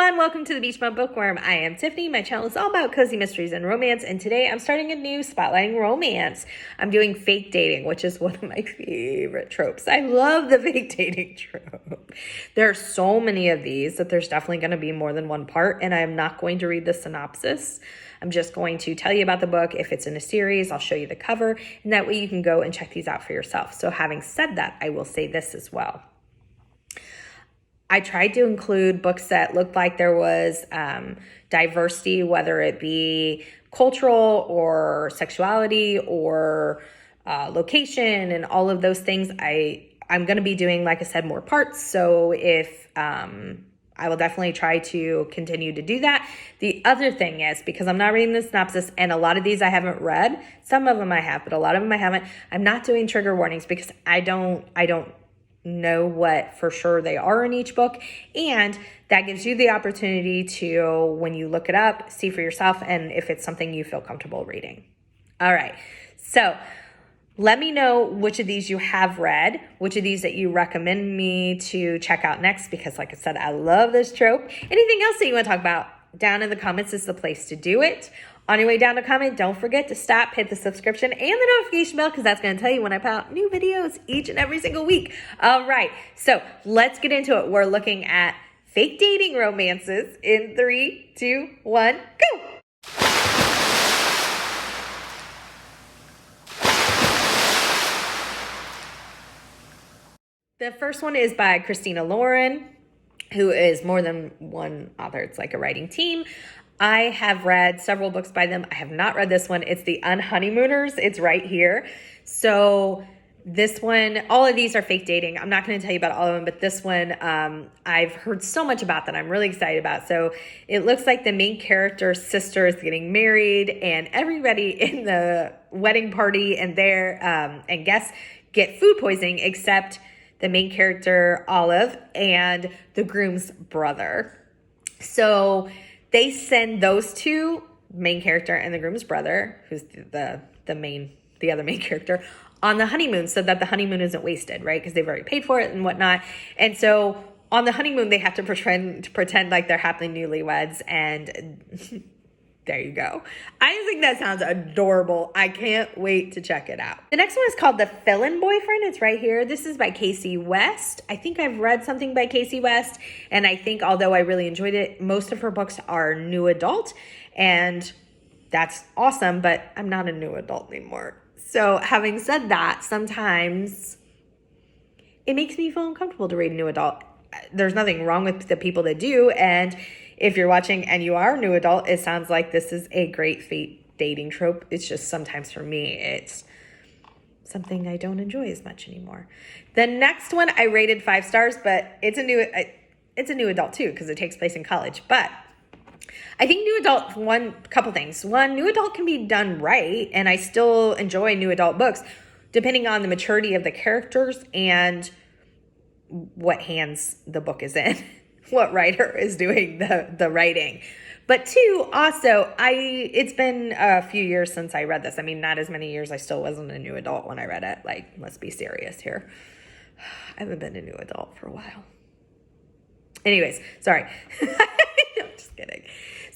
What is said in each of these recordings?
everyone, welcome to the Beach Bum Bookworm. I am Tiffany. My channel is all about cozy mysteries and romance, and today I'm starting a new spotlighting romance. I'm doing fake dating, which is one of my favorite tropes. I love the fake dating trope. There are so many of these that there's definitely going to be more than one part, and I'm not going to read the synopsis. I'm just going to tell you about the book. If it's in a series, I'll show you the cover, and that way you can go and check these out for yourself. So having said that, I will say this as well. I tried to include books that looked like there was diversity, whether it be cultural or sexuality or location and all of those things. I'm going to be doing, like I said, more parts. So if I will definitely try to continue to do that. The other thing is, because I'm not reading the synopsis, and a lot of these I haven't read, some of them I have, but a lot of them I haven't, I'm not doing trigger warnings because I don't know what for sure they are in each book, and that gives you the opportunity to, when you look it up, see for yourself and if it's something you feel comfortable reading. All right, so let me know which of these you have read, which of these that you recommend me to check out next, because like I said, I love this trope. Anything else that you want to talk about, down in the comments is the place to do it. On your way down to comment, don't forget to stop, hit the subscription and the notification bell, because that's going to tell you when I put out new videos each and every single week. All right, so let's get into it. We're looking at fake dating romances in 3, 2, 1, go! The first one is by Christina Lauren, who is more than one author. It's like a writing team. I have read several books by them. I have not read this one. It's The Unhoneymooners. It's right here. So this one, all of these are fake dating. I'm not going to tell you about all of them, but this one I've heard so much about that I'm really excited about. So it looks like the main character's sister is getting married, and everybody in the wedding party and guests get food poisoning except the main character, Olive, and the groom's brother. So they send those two, main character and the groom's brother, who's the other main character, on the honeymoon so that the honeymoon isn't wasted, right? Because they've already paid for it and whatnot. And so on the honeymoon, they have to pretend like they're happily newlyweds, and there you go. I just think that sounds adorable. I can't wait to check it out. The next one is called The Fill-In Boyfriend. It's right here. This is by Casey West. I think I've read something by Casey West, and I think although I really enjoyed it, most of her books are new adult, and that's awesome, but I'm not a new adult anymore. So having said that, sometimes it makes me feel uncomfortable to read a new adult. There's nothing wrong with the people that do, and if you're watching and you are a new adult, it sounds like this is a great fake dating trope. It's just sometimes for me, it's something I don't enjoy as much anymore. The next one I rated 5 stars, but it's a new adult too, because it takes place in college. But I think new adult, couple things. One, new adult can be done right, and I still enjoy new adult books, depending on the maturity of the characters and what hands the book is in. What writer is doing the writing. But 2, also, it's been a few years since I read this. I mean, not as many years. I still wasn't a new adult when I read it. Like, let's be serious here. I haven't been a new adult for a while. Anyways, sorry. I'm just kidding.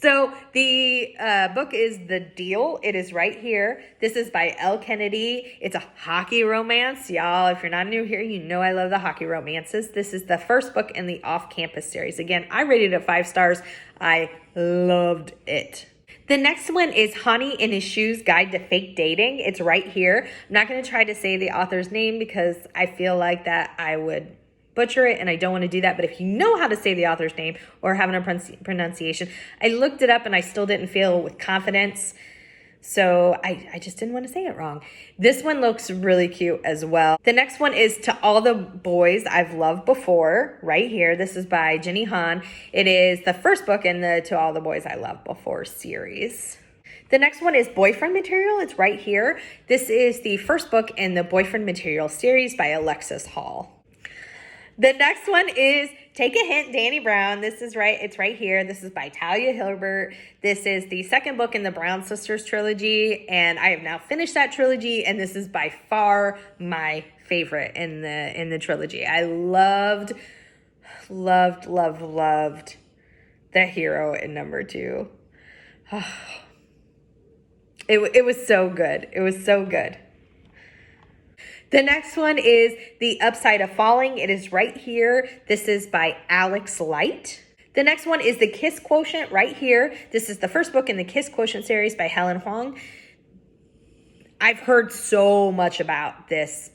So the book is The Deal. It is right here. This is by Elle Kennedy. It's a hockey romance. Y'all, if you're not new here, you know I love the hockey romances. This is the first book in the Off-Campus series. Again, I rated it 5 stars. I loved it. The next one is Honey in His Shoes, Guide to Fake Dating. It's right here. I'm not going to try to say the author's name because I feel like that I would butcher it, and I don't want to do that. But if you know how to say the author's name or have a pronunciation, I looked it up and I still didn't feel with confidence, so I just didn't want to say it wrong. This one looks really cute as well. The next one is To All the Boys I've Loved Before, right here. This is by Jenny Han. It is the first book in the To All the Boys I Loved Before series. The next one is Boyfriend Material. It's right here. This is the first book in the Boyfriend Material series by Alexis Hall. The next one is Take a Hint, Dani Brown. It's right here. This is by Talia Hilbert. This is the second book in the Brown Sisters trilogy, and I have now finished that trilogy, and this is by far my favorite in the trilogy. I loved the the hero in number 2. It was so good. It was so good. The next one is The Upside of Falling. It is right here. This is by Alex Light. The next one is The Kiss Quotient right here. This is the first book in the Kiss Quotient series by Helen Huang. I've heard so much about this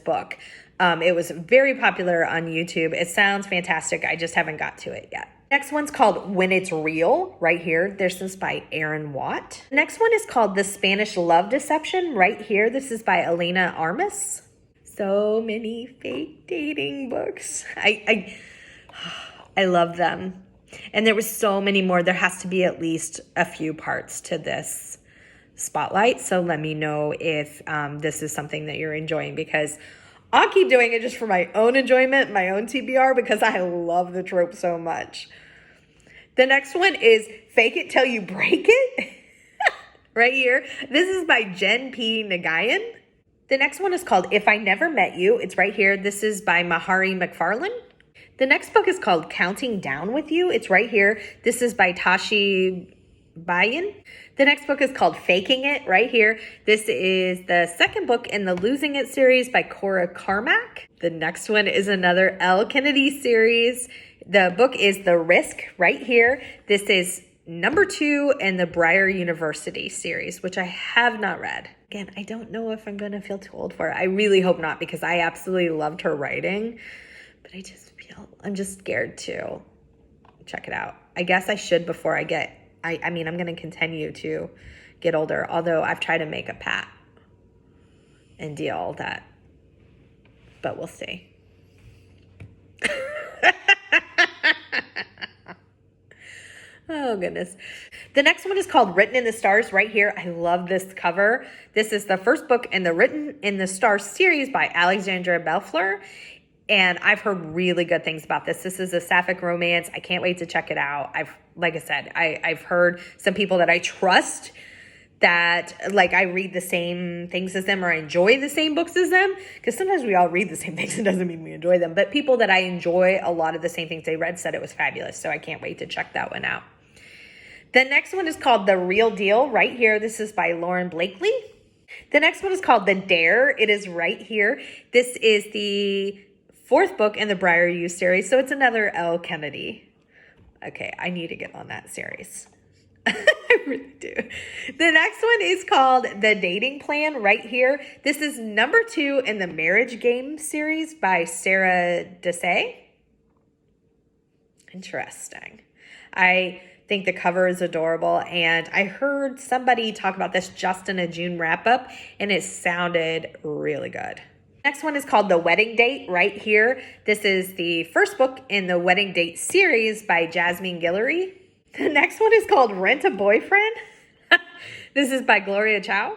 book. It was very popular on YouTube. It sounds fantastic. I just haven't got to it yet. Next one's called When It's Real, right here. This is by Aaron Watt. Next one is called The Spanish Love Deception, right here. This is by Elena Armas. So many fake dating books. I love them. And there was so many more. There has to be at least a few parts to this spotlight. So let me know if this is something that you're enjoying, because I'll keep doing it just for my own enjoyment, my own TBR, because I love the trope so much. The next one is Fake It Till You Break It, right here. This is by Jen P. Nagayan. The next one is called If I Never Met You. It's right here. This is by Mahari McFarlane. The next book is called Counting Down With You. It's right here. This is by Tashi Bayan. The next book is called Faking It, right here. This is the second book in the Losing It series by Cora Carmack. The next one is another Elle Kennedy series. The book is The Risk, right here. This is number 2 in the Briar University series, which I have not read. Again, I don't know if I'm going to feel too old for it. I really hope not, because I absolutely loved her writing. But I'm just scared to check it out. I guess I should before I get... I mean, I'm going to continue to get older, although I've tried to make a pact and deal that, but we'll see. Oh, goodness. The next one is called Written in the Stars, right here. I love this cover. This is the first book in the Written in the Stars series by Alexandra Bellfleur. And I've heard really good things about this. This is a sapphic romance. I can't wait to check it out. Like I said, I've heard some people that I trust that, like, I read the same things as them or I enjoy the same books as them. Because sometimes we all read the same things. It doesn't mean we enjoy them. But people that I enjoy a lot of the same things they read said it was fabulous. So I can't wait to check that one out. The next one is called The Real Deal, right here. This is by Lauren Blakely. The next one is called The Dare. It is right here. This is the 4th book in the Briar U series, so it's another Elle Kennedy. Okay, I need to get on that series. I really do. The next one is called The Dating Plan, right here. This is number 2 in the Marriage Game series by Sarah Desai. Interesting. I think the cover is adorable, and I heard somebody talk about this just in a June wrap-up, and it sounded really good. Next one is called The Wedding Date, right here. This is the first book in the Wedding Date series by Jasmine Guillory. The next one is called Rent a Boyfriend. This is by Gloria Chow.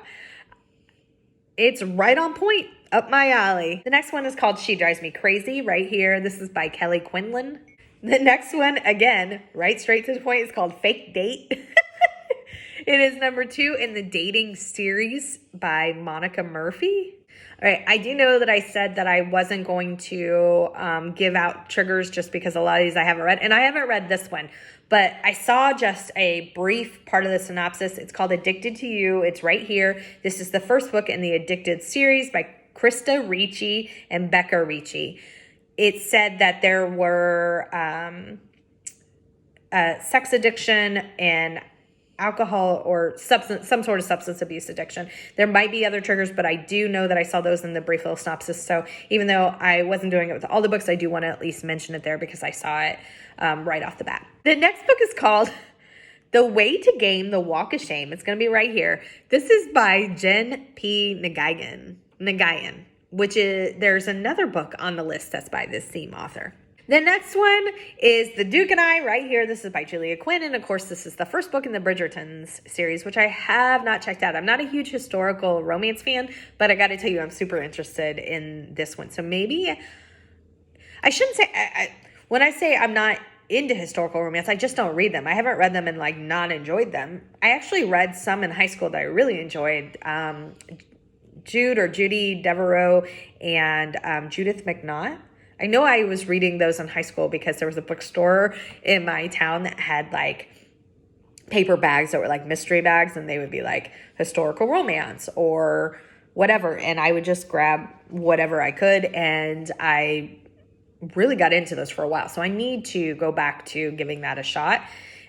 It's right on point, up my alley. The next one is called She Drives Me Crazy, right here. This is by Kelly Quinlan. The next one, again, right straight to the point, is called Fake Date. It is number 2 in the Dating series by Monica Murphy. All right, I do know that I said that I wasn't going to give out triggers just because a lot of these I haven't read. And I haven't read this one, but I saw just a brief part of the synopsis. It's called Addicted to You. It's right here. This is the first book in the Addicted series by Krista Ricci and Becca Ricci. It said that there were sex addiction and alcohol or some sort of substance abuse addiction. There might be other triggers, but I do know that I saw those in the brief little synopsis. So even though I wasn't doing it with all the books, I do want to at least mention it there because I saw it right off the bat. The next book is called The Way to Game the Walk of Shame. It's going to be right here. This is by Jen P. Nagayan, which is, there's another book on the list that's by this same author. The next one is The Duke and I, right here. This is by Julia Quinn. And of course, this is the first book in the Bridgertons series, which I have not checked out. I'm not a huge historical romance fan, but I got to tell you, I'm super interested in this one. So maybe, I shouldn't say, when I say I'm not into historical romance, I just don't read them. I haven't read them and like not enjoyed them. I actually read some in high school that I really enjoyed. Judy Devereaux and Judith McNaught. I know I was reading those in high school because there was a bookstore in my town that had like paper bags that were like mystery bags, and they would be like historical romance or whatever. And I would just grab whatever I could. And I really got into this for a while. So I need to go back to giving that a shot.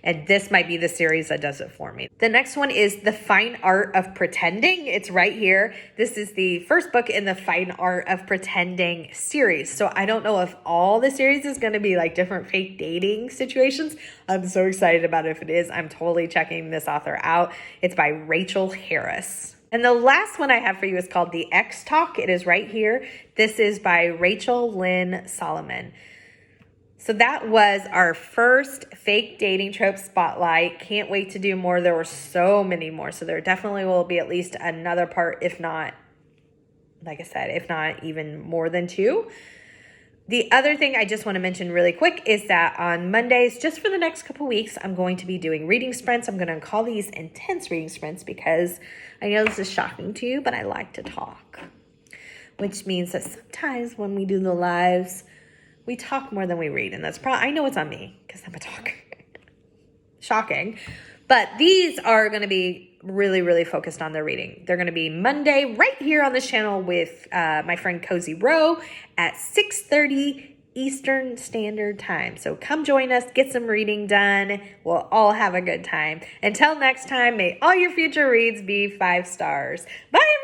And this might be the series that does it for me. The next one is The Fine Art of Pretending. It's right here. This is the first book in the Fine Art of Pretending series. So I don't know if all the series is going to be like different fake dating situations. I'm so excited about it. If it is, I'm totally checking this author out. It's by Rachel Harris. And the last one I have for you is called The Ex Talk. It is right here. This is by Rachel Lynn Solomon. So that was our first fake dating trope spotlight. Can't wait to do more. There were so many more. So there definitely will be at least another part, if not, like I said, if not even more than 2. The other thing I just want to mention really quick is that on Mondays, just for the next couple weeks, I'm going to be doing reading sprints. I'm going to call these intense reading sprints because I know this is shocking to you, but I like to talk, which means that sometimes when we do the lives, we talk more than we read, and that's probably, I know it's on me because I'm a talker. Shocking. But these are going to be really, really focused on their reading. They're going to be Monday right here on this channel with my friend Cozy Rowe at 6:30 Eastern Standard Time. So come join us, get some reading done. We'll all have a good time. Until next time, may all your future reads be 5 stars. Bye!